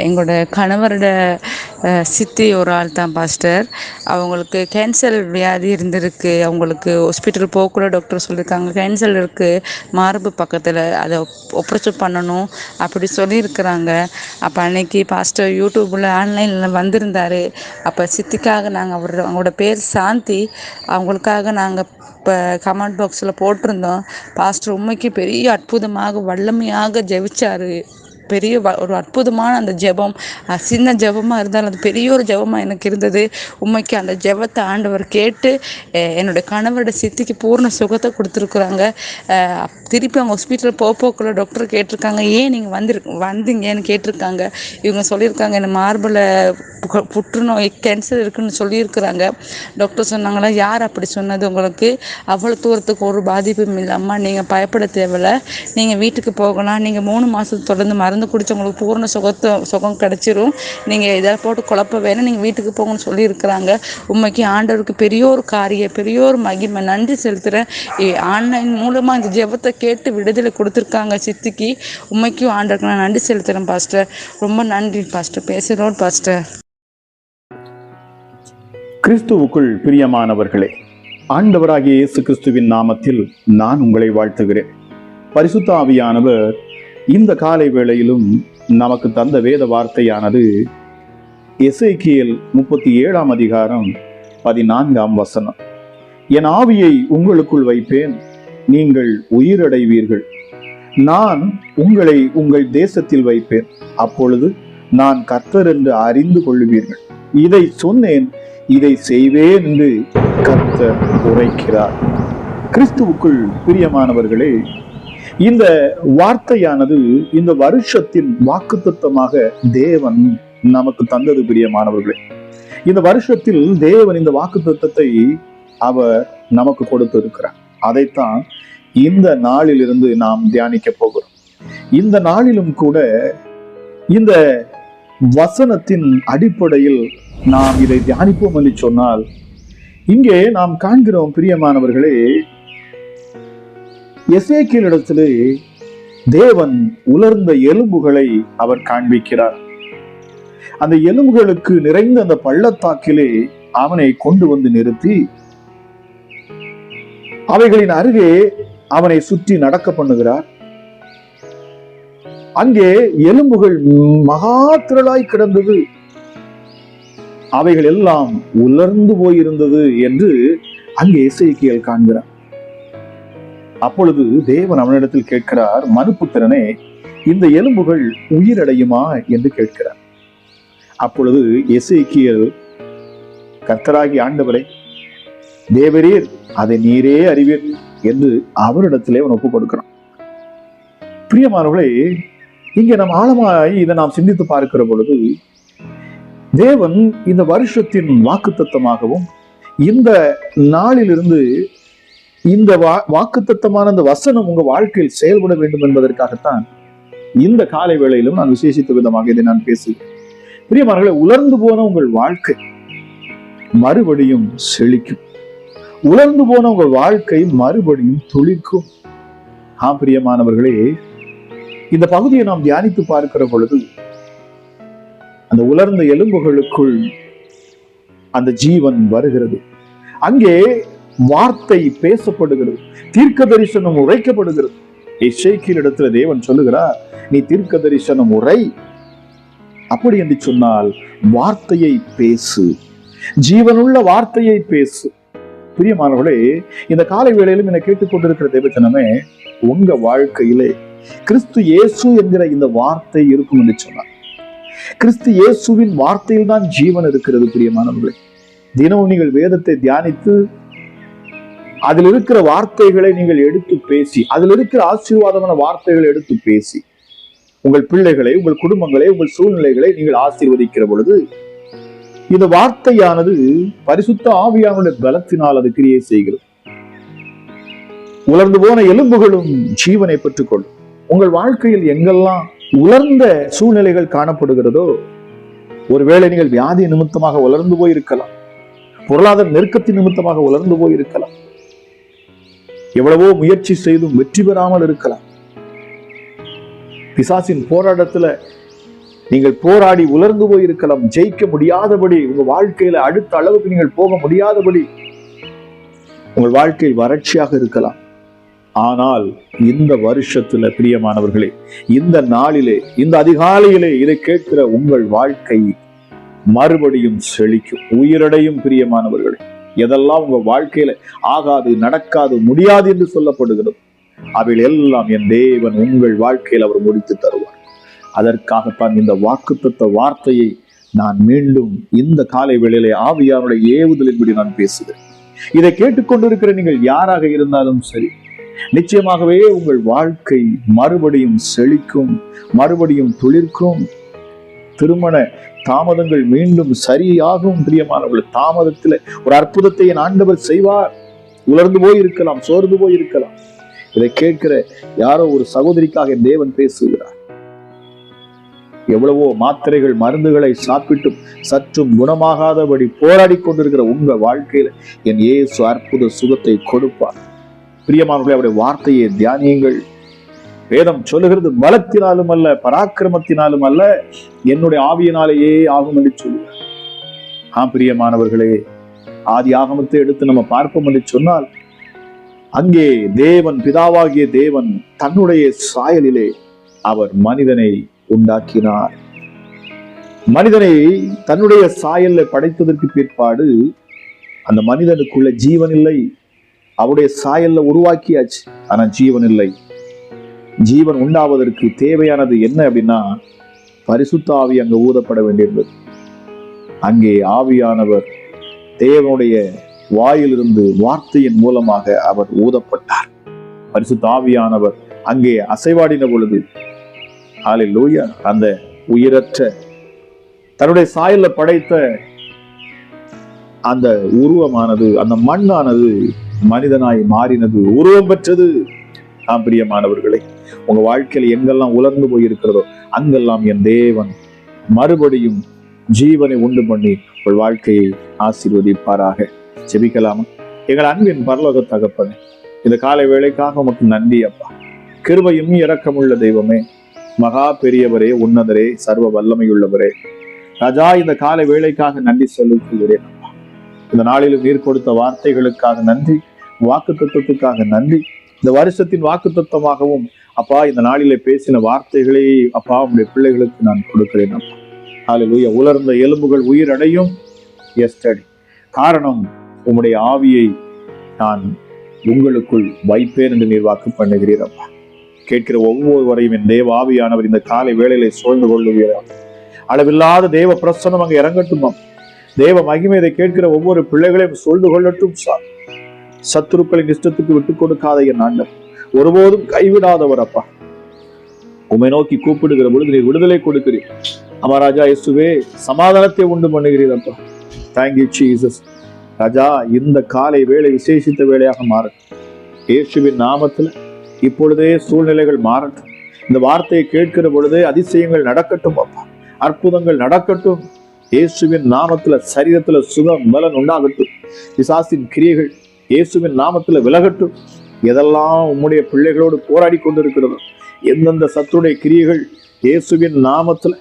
எங்களோட கணவரோட சித்தி ஒரு ஆள் தான் பாஸ்டர். அவங்களுக்கு கேன்சர் வியாதி இருந்திருக்கு. அவங்களுக்கு ஹாஸ்பிட்டல் போகக்குள்ள டாக்டர் சொல்லியிருக்காங்க கேன்சர் இருக்குது, மார்பு பக்கத்தில், அதை ஆப்ரேஷன் பண்ணணும் அப்படி சொல்லியிருக்கிறாங்க. அப்போ அன்னைக்கு பாஸ்டர் யூடியூப்பில் ஆன்லைனில் வந்திருந்தார். அப்போ சித்திக்காக நாங்கள் அவங்களோட பேர் சாந்தி, அவங்களுக்காக நாங்கள் இப்போ கமெண்ட் பாக்ஸில் போட்டிருந்தோம். பாஸ்டர் உண்மைக்கு பெரிய அற்புதமாக வல்லமையாக ஜெபிச்சார். பெரிய ஒரு அற்புதமான அந்த ஜெபம், சின்ன ஜெபமாக இருந்தாலும் அது பெரிய ஒரு ஜெபமாக எனக்கு இருந்தது. உண்மைக்கு அந்த ஜெபத்தை ஆண்டவர் கேட்டு என்னோடய கணவரோட சித்திக்கு பூர்ண சுகத்தை கொடுத்துருக்குறாங்க. திருப்பி அவங்க ஹாஸ்பிட்டல் போக்குள்ள டாக்டர் கேட்டிருக்காங்க, ஏன் நீங்கள் வந்தீங்கன்னு கேட்டிருக்காங்க. இவங்க சொல்லியிருக்காங்க என்ன மார்பில் புற்றுநோய் கேன்சர் இருக்குன்னு சொல்லியிருக்கிறாங்க. டாக்டர் சொன்னாங்களா, யார் அப்படி சொன்னது உங்களுக்கு? அவ்வளோ தூரத்துக்கு ஒரு பாதிப்பும் இல்லாமல் நீங்கள் பயப்பட தேவையில்லை, நீங்கள் வீட்டுக்கு போகலாம், நீங்கள் 3 மாதம் தொடர்ந்து மருந்து குடிச்சு உங்களுக்கு பூர்ண சுகம் கிடைச்சிரும், நீங்கள் இதை போட்டு குழப்ப வேணும், நீங்கள் வீட்டுக்கு போகணும்னு சொல்லியிருக்கிறாங்க. உண்மைக்கு ஆண்டவருக்கு பெரிய ஒரு காரியம், பெரிய ஒரு மகிமை, நன்றி செலுத்துகிறேன். ஆன்லைன் மூலமாக இந்த ஜெபத்தை கேட்டு விடுதலை கொடுத்துருக்காங்க சித்திக்கு. உண்மைக்கும் ஆண்டவருக்கு நான் நன்றி செலுத்துகிறேன் பாஸ்டர். ரொம்ப நன்றி பாஸ்டர். பேசுகிறோம் பாஸ்டர். கிறிஸ்துவுக்குள் பிரியமானவர்களே, ஆண்டவராகிய இயேசு கிறிஸ்துவின் நாமத்தில் நான் உங்களை வாழ்த்துகிறேன். பரிசுத்த ஆவியானவர் இந்த காலை வேளையிலும் நமக்கு தந்த வேத வார்த்தையானது எசேக்கியேல் 37 அதிகாரம் 14 என் ஆவியை உங்களுக்குள் வைப்பேன், நீங்கள் உயிரடைவீர்கள். நான் உங்களை உங்கள் தேசத்தில் வைப்பேன், அப்பொழுது நான் கர்த்தர் என்று அறிந்து கொள்ளுவீர்கள். இதை சொன்னேன், இதை செய்வேன் என்று கர்த்தர் உரைக்கிறார். கிறிஸ்துவுக்குள் பிரியமானவர்களே, இந்த வார்த்தையானது இந்த வருஷத்தின் வாக்குத்தத்தமாக தேவன் நமக்கு தந்தது. பிரியமானவர்களே, இந்த வருஷத்தில் தேவன் இந்த வாக்குத்தத்தத்தை அவர் நமக்கு கொடுத்திருக்கிறார். அதைத்தான் இந்த நாளிலிருந்து நாம் தியானிக்க போகிறோம். இந்த நாளிலும் கூட இந்த வசனத்தின் அடிப்படையில் நாம் இதை தியானிப்போம் என்று சொன்னால், இங்கே நாம் காண்கிறோம் பிரியமானவர்களே, எசேக்கியேலிடத்திலே தேவன் உலர்ந்த எலும்புகளை அவர் காண்பிக்கிறார். அந்த எலும்புகளுக்கு நிறைந்த அந்த பள்ளத்தாக்கிலே அவனை கொண்டு வந்து நிறுத்தி அவைகளின் அருகே அவனை சுற்றி நடக்க பண்ணுகிறார். அங்கே எலும்புகள் மகா திரளாய் கிடந்தது, அவைகள் எல்லாம் உலர்ந்து போயிருந்தது என்று அங்கே எசேக்கியேல் காண்கிறார். அப்பொழுது தேவன் அவனிடத்தில் கேட்கிறார், மனுப்புத்திரனே, இந்த எலும்புகள் உயிரடையுமா என்று கேட்கிறார். அப்பொழுது எசேக்கியேல், கர்த்தராகி ஆண்டவரே, தேவரீர் அதை நீரே அறிவீர் என்று அவரிடத்திலே அவன் ஒப்புக் கொடுக்கிறான். பிரியமானவர்களே, இங்கே நாம் ஆழமாய் இதை நாம் சிந்தித்து பார்க்கிற பொழுது, தேவன் இந்த வருஷத்தின் வாக்குத்தத்தமாகவும் இந்த நாளிலிருந்து இந்த வாக்குத்தத்தமான அந்த வசனம் உங்க வாழ்க்கையில் செயல்பட வேண்டும் என்பதற்காகத்தான் இந்த காலை வேளையிலும் நான் விசேஷித்த விதமாக இதை நான் பேசுகிறேன். பிரியமானவர்களே, உலர்ந்து போன உங்கள் வாழ்க்கை மறுபடியும் செழிக்கும். உலர்ந்து போன உங்கள் வாழ்க்கை மறுபடியும் துளிர்க்கும். பிரியமானவர்களே, இந்த பகுதியை நாம் தியானித்து பார்க்கிற பொழுது அந்த உலர்ந்த எலும்புகளுக்குள் அந்த ஜீவன் வருகிறது. அங்கே வார்த்தை பேசப்படுகிறது, தீர்க்க தரிசனம் உரைக்கப்படுகிறது. எசேக்கியேலிடத்துல தேவன் சொல்லுகிறார், நீ தீர்க்க தரிசனம் உரை. அப்படி என்று சொன்னால் வார்த்தையை பேசு, ஜீவனுள்ள வார்த்தையை பேசு. பிரியமானவர்களே, இந்த காலை வேளையிலும் என்னை கேட்டுக்கொண்டிருக்கிற தேவஜனமே, உங்க வாழ்க்கையிலே கிறிஸ்து இயேசு என்கிற இந்த வார்த்தை இருக்கும் என்று சொன்னார். கிறிஸ்து இயேசுவின் வார்த்தையில் தான் ஜீவன் இருக்கிறது. பிரியமானவர்களே, தினமும் நீங்கள் வேதத்தை தியானித்து அதில் இருக்கிற வார்த்தைகளை நீங்கள் எடுத்து பேசி, அதில் இருக்கிற ஆசீர்வாதமான வார்த்தைகளை எடுத்து பேசி உங்கள் பிள்ளைகளை, உங்கள் குடும்பங்களை, உங்கள் சூழ்நிலைகளை நீங்கள் ஆசீர்வதிக்கிற பொழுது இந்த வார்த்தையானது பரிசுத்த ஆவியானுடைய பலத்தினால் அது கிரியை செய்கிறது. உலர்ந்து போன எலும்புகளும் ஜீவனை பெற்றுக்கொள்ளும். உங்கள் வாழ்க்கையில் எங்கெல்லாம் உலர்ந்த சூழ்நிலைகள் காணப்படுகிறதோ, ஒருவேளை நீங்கள் வியாதி நிமித்தமாக உலர்ந்து போயிருக்கலாம், பொருளாதார நெருக்கத்தின் நிமித்தமாக உலர்ந்து போயிருக்கலாம், எவ்வளவோ முயற்சி செய்தும் வெற்றி பெறாமல் இருக்கலாம், பிசாசின் போராட்டத்துல நீங்கள் போராடி உலர்ந்து போயிருக்கலாம், ஜெயிக்க முடியாதபடி, உங்க வாழ்க்கையில அடுத்த அளவுக்கு நீங்கள் போக முடியாதபடி உங்கள் வாழ்க்கை வறட்சியாக இருக்கலாம். ஆனால் இந்த வருஷத்துல பிரியமானவர்களே, இந்த நாளிலே, இந்த அதிகாலையிலே இதை கேட்கிற உங்கள் வாழ்க்கை மறுபடியும் செழிக்கும், உயிரடையும். பிரியமானவர்களே, எதெல்லாம் உங்க வாழ்க்கையில ஆகாது, நடக்காது, முடியாது என்று சொல்லப்படுகிறது, அவைகள் எல்லாம் என் தேவன் உங்கள் வாழ்க்கையில் அவர் முடித்து தருவார். அதற்காகத்தான் இந்த வாக்குத்தத்த வார்த்தையை நான் மீண்டும் இந்த காலை வேளையிலே ஆவியானுடைய ஏவுதலின்படி நான் பேசுகிறேன். இதை கேட்டுக்கொண்டிருக்கிற நீங்கள் யாராக இருந்தாலும் சரி, நிச்சயமாகவே உங்கள் வாழ்க்கை மறுபடியும் செழிக்கும், மறுபடியும் துளிர்க்கும். திருமண தாமதங்கள் மீண்டும் சரியாகும். பிரியமானவர்கள், தாமதத்தில் ஒரு அற்புதத்தை என் ஆண்டவர் செய்வார். உலர்ந்து போய் இருக்கலாம், சோர்ந்து போய் இருக்கலாம். இதை கேட்கிற யாரோ ஒரு சகோதரிக்காக என் தேவன் பேசுகிறார். எவ்வளவோ மாத்திரைகள், மருந்துகளை சாப்பிட்டும் சற்றும் குணமாகாதபடி போராடி கொண்டிருக்கிற உங்க வாழ்க்கையில என் இயேசு அற்புத சுகத்தை கொடுப்பார். பிரியமானவர்களே, அவருடைய வார்த்தையை தியானியுங்கள். வேதம் சொல்லுகிறது, பலத்தினாலும் அல்ல, பராக்கிரமத்தினாலும் அல்ல, என்னுடைய ஆவியினாலேயே ஆகும் என்று சொல்லுவார். பிரியமானவர்களே, ஆதி ஆகமத்தை எடுத்து நம்ம பார்ப்போம் என்று சொன்னால், அங்கே தேவன், பிதாவாகிய தேவன் தன்னுடைய சாயலிலே அவர் மனிதனை உண்டாக்கினார். மனிதனை தன்னுடைய சாயல்ல படைத்ததற்கு பிற்பாடு அந்த மனிதனுக்குள்ள ஜீவன் இல்லை. அவருடைய சாயல்ல உருவாக்கியாச்சு, ஆனா ஜீவன் இல்லை. ஜீவன் உண்டாவதற்கு தேவையானது என்ன அப்படின்னா, பரிசுத்த ஆவி அங்கு ஊதப்பட வேண்டியிருந்தது. அங்கே ஆவியானவர் தேவனுடைய வாயிலிருந்து வார்த்தையின் மூலமாக அவர் ஊதப்பட்டார். பரிசுத்த ஆவியானவர் அங்கே அசைவாடின பொழுது, ஹல்லேலூயா, அந்த உயிரற்ற தன்னுடைய சாயல்ல படைத்த அந்த உருவமானது, அந்த மண்ணானது மனிதனாய் மாறினது, உருவம் பெற்றது. பிரியமானவர்களே, உங்க வாழ்க்கையில எங்கெல்லாம் உலர்ந்து போயிருக்கிறதோ அங்கெல்லாம் என் தேவன் மறுபடியும் ஜீவனை உண்டு பண்ணி உங்கள் வாழ்க்கையை ஆசீர்வதிப்பாராக. ஜெபிக்கலாமா? எங்கள் அன்பின் பரலோக தகப்பனே, இந்த காலை வேளைக்காக உமக்கு நன்றி அப்பா. கிருபையும் இரக்கமுள்ள தெய்வமே, மகா பெரியவரே, உன்னதரே, சர்வ வல்லமையுள்ளவரே, ராஜா, இந்த காலை வேளைக்காக நன்றி செலுத்துகிறேன். இந்த நாளிலும் நீர் கொடுத்த வார்த்தைகளுக்காக நன்றி, வாக்கு தத்துவத்துக்காக நன்றி. இந்த வருஷத்தின் வாக்கு தத்துவமாகவும் அப்பா இந்த நாளிலே பேசின வார்த்தைகளை அப்பா உங்களுடைய பிள்ளைகளுக்கு நான் கொடுக்கிறேன் அப்பா. ஹல்லேலூயா. உலர்ந்த எலும்புகள் உயிர் அடையும். எஸ்டடி. காரணம், உம்முடைய ஆவியை நான் உங்களுக்குள் வைப்பேன் என்று நீர் வாக்கு பண்ணுகிறீர் அப்பா. கேட்கிற ஒவ்வொருவரையும் என் தேவ ஆவியானவர் இந்த காலை வேளையிலே சூழ்ந்து கொள்ளுகிறார். அளவில்லாத தேவ பிரசன்னம் அங்கே இறங்கட்டும். தேவ மகிமை இதை கேட்கிற ஒவ்வொரு பிள்ளைகளையும் சூழ்ந்து கொள்ளட்டும் சார். சத்துருக்களின் இஷ்டத்துக்கு விட்டுக் கொடுக்காத என் ஆண்டவர், ஒருபோதும் கைவிடாதவர் அப்பா. உம்மை நோக்கி கூப்பிடுகிற பொழுது நீர் விடுதலை கொடுக்கிறீர். அமராஜா இயேசுவே, சமாதானத்தை உண்டு பண்ணுகிறீர் அப்பா. Thank you Jesus. ராஜா, இந்த காலை வேளை விசேஷித்த வேளையாக மாறட்டும். இயேசுவின் நாமத்துல இப்பொழுதே சூழ்நிலைகள் மாறட்டும். இந்த வார்த்தையை கேட்கிற பொழுதே அதிசயங்கள் நடக்கட்டும் அப்பா, அற்புதங்கள் நடக்கட்டும். இயேசுவின் நாமத்துல சரீரத்துல சுகம் பலன் உண்டாகட்டும். பிசாசின் கிரியைகள் இயேசுவின் நாமத்துல விலகட்டும். எதெல்லாம் உம்முடைய பிள்ளைகளோடு போராடி கொண்டிருக்கிறதோ, எந்தெந்த சத்துடைய கிரியைகள் இயேசுவின் நாமத்துல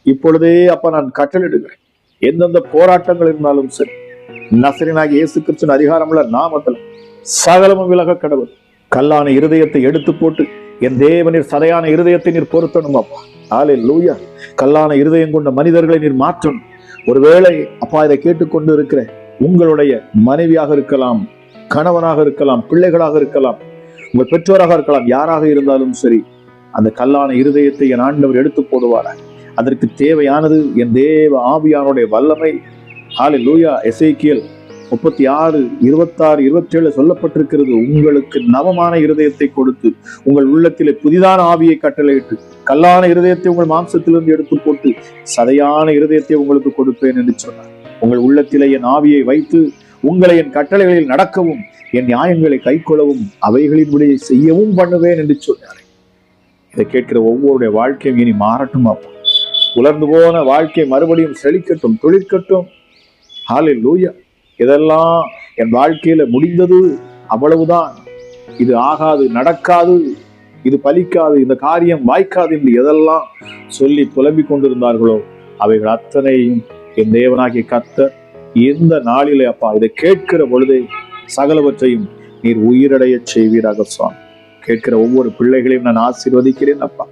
இப்பொழுதே அப்ப நான் கட்டளிடுகிறேன். எந்தெந்த போராட்டங்கள் இருந்தாலும் சரி, நசரேயனாகிய இயேசு கிறிஸ்துவின் அதிகாரமுள்ள நாமத்துல சகலமும் விலக கடவுள். கல்லான இருதயத்தை எடுத்து போட்டு என் தேவனீர் சதையான இருதயத்தை நீர் பொருத்தணும் அப்பா. ஹல்லேலூயா. கல்லான இருதயம் கொண்ட மனிதர்களை நீர் மாற்றணும். ஒருவேளை அப்பா இதை கேட்டுக்கொண்டு இருக்கிற உங்களுடைய மனைவியாக இருக்கலாம், கணவனாக இருக்கலாம், பிள்ளைகளாக இருக்கலாம், உங்கள் பெற்றோராக இருக்கலாம், யாராக இருந்தாலும் சரி, அந்த கல்லான இருதயத்தை என் ஆண்டவர் எடுத்து போடுவாரா. அதற்கு தேவையானது என் தேவ ஆவியானுடைய வல்லமை. ஹல்லேலூயா. எசேக்கியேல் 36, 26, 27 சொல்லப்பட்டிருக்கிறது. உங்களுக்கு நவமான இருதயத்தை கொடுத்து உங்கள் உள்ளத்திலே புதிதான ஆவியை கட்டளையிட்டு கல்லான இருதயத்தை உங்கள் மாம்சத்திலிருந்து எடுத்து போட்டு சதையான இருதயத்தை உங்களுக்கு கொடுப்பேன் என்று சொன்னார். உங்கள் உள்ளத்திலே என் ஆவியை வைத்து உங்களை என் கட்டளைகளில் நடக்கவும் என் நியாயங்களை கைக்கொள்ளவும் அவைகளின் விடையை செய்யவும் பண்ணுவேன் என்று சொன்னார். இதை கேட்கிற ஒவ்வொருடைய வாழ்க்கையும் இனி மாறட்டும் அப்பா. உலர்ந்து போன வாழ்க்கை மறுபடியும் செழிக்கட்டும், துளிர்க்கட்டும். ஹல்லேலூயா. இதெல்லாம் என் வாழ்க்கையில முடிந்தது, அவ்வளவுதான், இது ஆகாது, நடக்காது, இது பலிக்காது, இந்த காரியம் வாய்க்காது என்று எதெல்லாம் சொல்லி புலம்பிக் கொண்டிருந்தார்களோ அவைகள் அத்தனையும் என் தேவனாகிய கர்த்தர் இந்த நாளிலே அப்பா இதை கேட்கிற பொழுதே சகலவற்றையும் நீர் உயிரடைய செய்வீராக சுவாமி. கேட்கிற ஒவ்வொரு பிள்ளைகளையும் நான் ஆசீர்வதிக்கிறேன் அப்பா.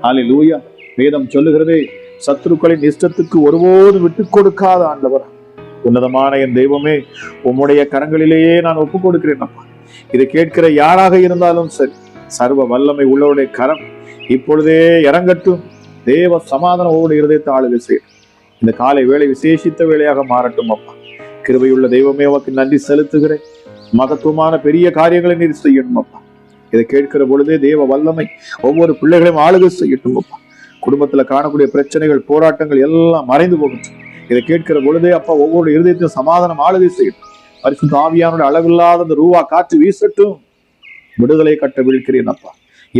ஹல்லேலூயா. வேதம் சொல்லுகிறதே, சத்துருக்களின் இஷ்டத்துக்கு ஒருபோதும் விட்டுக் கொடுக்காத ஆண்டவர் உன்னதமான என் தெய்வமே, உம்முடைய கரங்களிலேயே நான் ஒப்புக் கொடுக்கிறேன் அப்பா. இதை கேட்கிற யாராக இருந்தாலும் சரி, சர்வ வல்லமை உள்ளவருடைய கரம் இப்பொழுதே இறங்கட்டும். தேவ சமாதானம் ஒவ்வொரு இருதயத்தை ஆளுகை செய்யும். இந்த காலை வேளை விசேஷித்த வேளையாக மாறட்டும் அப்பா. கிருபையுள்ள தெய்வமே, உமக்கு நன்றி செலுத்துகிறேன். மகத்துவமான பெரிய காரியங்களை நீர் செய்யணும் அப்பா. இதை கேட்கிற பொழுதே தேவ வல்லமை ஒவ்வொரு பிள்ளைகளையும் ஆளுகை செய்யட்டும் அப்பா. குடும்பத்துல காணக்கூடிய பிரச்சனைகள், போராட்டங்கள் எல்லாம் மறைந்து போகட்டும். இதை கேட்கிற பொழுதே அப்பா ஒவ்வொரு இருதயத்தையும் சமாதானம் ஆளுகை செய்யட்டும். பரிசுத்த ஆவியானுடைய அளவில்லாத அந்த ரூவா காற்று வீசட்டும். விடுதலை கட்ட விழிக்கிறேன் அப்பா.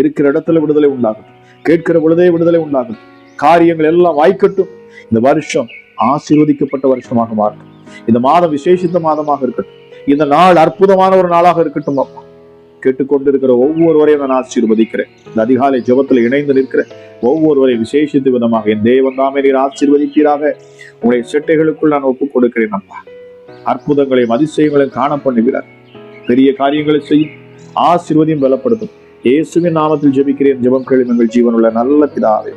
இருக்கிற இடத்துல விடுதலை உண்டாகட்டும். கேட்கிற பொழுதே விடுதலை உண்டாகட்டும். காரியங்கள் எல்லாம் வாய்க்கட்டும். இந்த வருஷம் ஆசீர்வதிக்கப்பட்ட வருஷமாக மாறட்டும். இந்த மாதம் விசேஷித்த மாதமாக இருக்கட்டும். இந்த நாள் அற்புதமான ஒரு நாளாக இருக்கட்டும் அப்பா. கேட்டுக்கொண்டிருக்கிற ஒவ்வொருவரையும் நான் ஆசீர்வதிக்கிறேன். இந்த அதிகாலை ஜெபத்தில் இணைந்து நிற்கிற ஒவ்வொருவரையும் விசேஷித்த விதமாக என் தேவன் தாமே நீர் ஆசீர்வதிப்பீராக. உங்களுடைய செட்டைகளுக்குள் நான் ஒப்புக் கொடுக்கிறேன் அப்பா. அற்புதங்களையும் அதிசயங்களையும் காண பண்ணுகிறார். பெரிய காரியங்களை செய்யும். ஆசீர்வதியும் பலப்படுத்தும். இயேசுவின் நாமத்தில் ஜெபிக்கிறேன். ஜெபம் கேளும் எங்கள் ஜீவனுள்ள நல்ல பிதாவே.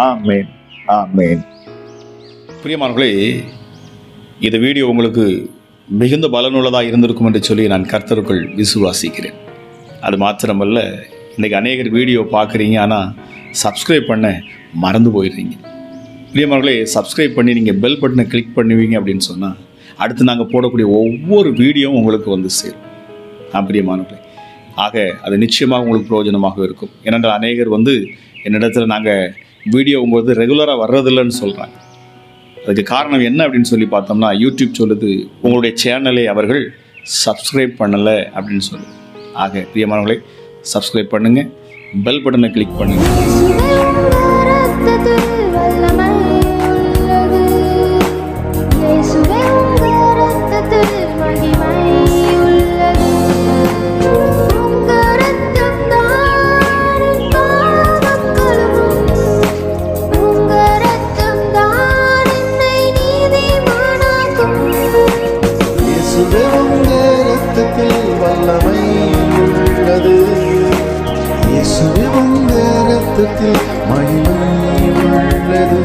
ஆமென், ஆமென். பிரியமானவர்களே, இந்த வீடியோ உங்களுக்கு மிகுந்த பலனுள்ளதாக இருந்திருக்கும் என்று சொல்லி நான் கர்த்தருக்குள் விசுவாசிக்கிறேன். அது மாத்திரமல்ல, இன்றைக்கி அநேகர் வீடியோ பார்க்குறீங்க, ஆனால் சப்ஸ்கிரைப் பண்ண மறந்து போயிடுறீங்க. பிரியமானவர்களே, சப்ஸ்கிரைப் பண்ணி நீங்கள் பெல் பட்டனை கிளிக் பண்ணுவீங்க அப்படின்னு சொன்னால் அடுத்து நாங்கள் போடக்கூடிய ஒவ்வொரு வீடியோவும் உங்களுக்கு வந்து சேரும். பிரியமானவர்களே, ஆக அது நிச்சயமாக உங்களுக்கு பிரயோஜனமாக இருக்கும். ஏனென்றால் அநேகர் என்னிடத்தில் நாங்கள் வீடியோங்கும்போது ரெகுலராக வர்றதில்லைன்னு சொல்கிறாங்க. அதுக்கு காரணம் என்ன அப்படின்னு சொல்லி பார்த்தோம்னா, யூடியூப் சொல்லுது உங்களுடைய சேனலை அவர்கள் சப்ஸ்கிரைப் பண்ணலை அப்படின்னு சொல்லுது. ஆக பிரியமானவர்களே, சப்ஸ்கிரைப் பண்ணுங்கள், பெல் பட்டனை கிளிக் பண்ணுங்கள். மகிமை உள்ளது.